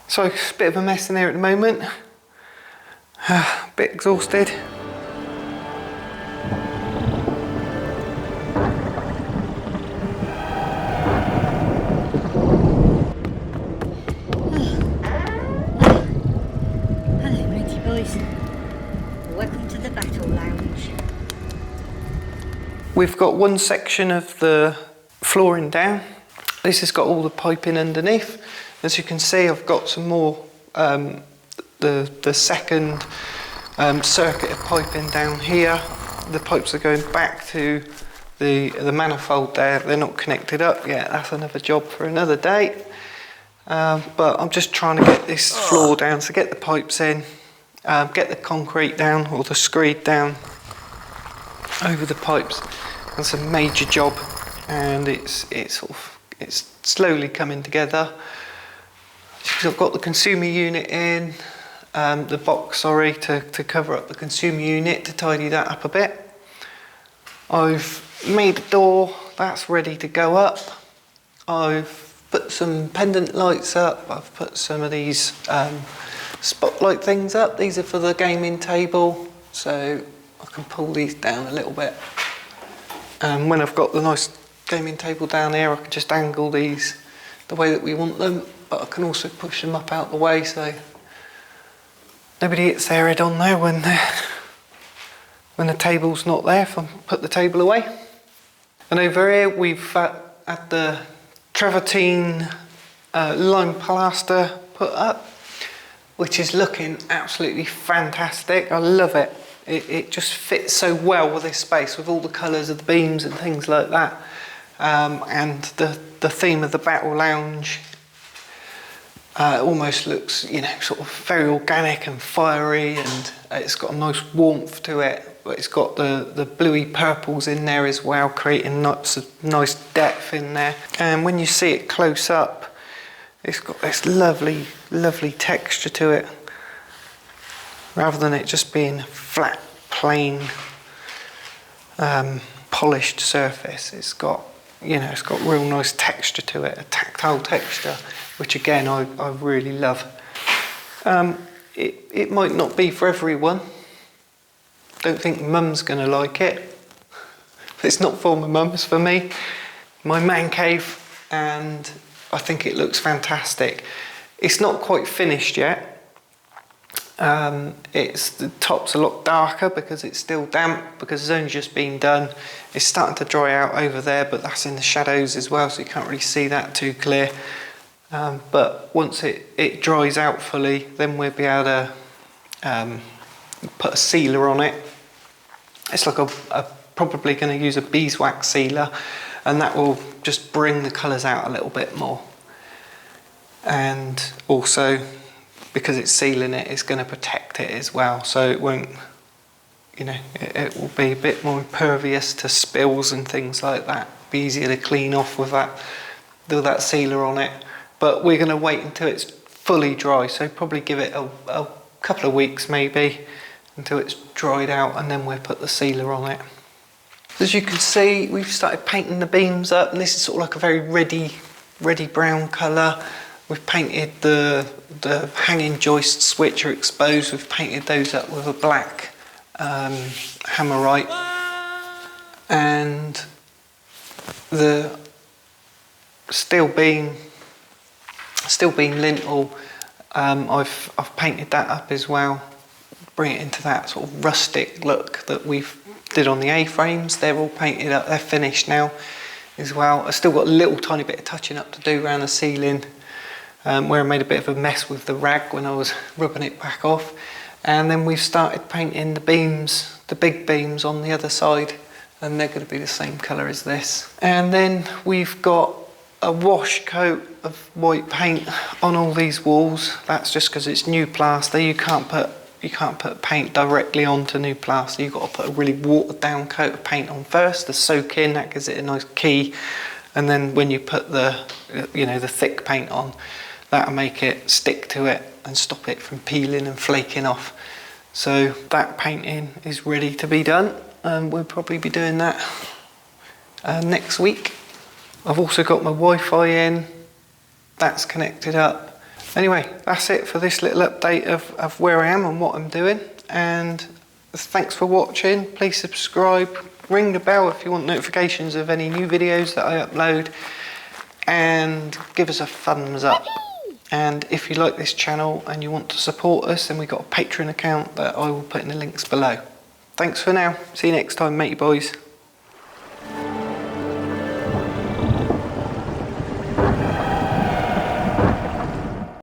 So it's a bit of a mess in there at the moment. A bit exhausted. Hello, matey boys. Welcome to the Battle Lounge. We've got one section of the flooring down. This has got all the piping underneath. As you can see, I've got some more the second circuit of piping down here. The pipes are going back to the manifold there. They're not connected up yet. That's another job for another day. But I'm just trying to get this floor down, so get the pipes in, get the concrete down or the screed down over the pipes. That's a major job, and it's slowly coming together. So I've got the consumer unit in, the box, sorry, to cover up the consumer unit, to tidy that up a bit. I've made a door, that's ready to go up. I've put some pendant lights up. I've put some of these spotlight things up. These are for the gaming table, so I can pull these down a little bit. And when I've got the nice gaming table down here, I can just angle these the way that we want them, but I can also push them up out the way so nobody hits their head on there when the table's not there, if I put the table away. And over here we've had the travertine lime plaster put up, which is looking absolutely fantastic. I love it. It just fits so well with this space, with all the colours of the beams and things like that. And the theme of the Battle Lounge almost looks, you know, sort of very organic and fiery, and it's got a nice warmth to it. But it's got the bluey purples in there as well, creating lots of nice depth in there. And when you see it close up, it's got this lovely, lovely texture to it, rather than it just being a flat, plain, polished surface. It's got, you know, it's got real nice texture to it, a tactile texture, which again I really love. It might not be for everyone. Don't think Mum's going to like it. It's not for my mum, it's for me. My man cave, and I think it looks fantastic. It's not quite finished yet. The top's a lot darker because it's still damp, because it's only just been done. It's starting to dry out over there, but that's in the shadows as well, so you can't really see that too clear. But once it dries out fully, then we'll be able to put a sealer on it. It's like probably going to use a beeswax sealer, and that will just bring the colours out a little bit more. And also, because it's sealing it, it's going to protect it as well, so it won't, you know, it will be a bit more impervious to spills and things like that. Be easier to clean off with that sealer on it. But we're going to wait until it's fully dry, so probably give it a couple of weeks maybe until it's dried out, and then we'll put the sealer on it. As you can see, we've started painting the beams up, and this is sort of like a very reddy brown colour. We've painted the hanging joists which are exposed. We've painted those up with a black hammerite, and the steel beam lintel. I've painted that up as well. Bring it into that sort of rustic look that we've did on the A-frames. They're all painted up. They're finished now as well. I've still got a little tiny bit of touching up to do around the ceiling, where I made a bit of a mess with the rag when I was rubbing it back off. And then we've started painting the beams, the big beams on the other side, and they're going to be the same colour as this. And then we've got a wash coat of white paint on all these walls. That's just because it's new plaster. You can't put paint directly onto new plaster. You've got to put a really watered down coat of paint on first to soak in. That gives it a nice key, and then when you put the thick paint on, that'll make it stick to it and stop it from peeling and flaking off. So that painting is ready to be done, and we'll probably be doing that next week. I've also got my Wi-Fi in, that's connected up, Anyway, that's it for this little update of where I am and what I'm doing. And thanks for watching. Please subscribe, ring the bell if you want notifications of any new videos that I upload, and give us a thumbs up. And if you like this channel and you want to support us, then we've got a Patreon account that I will put in the links below. Thanks for now. See you next time, matey boys.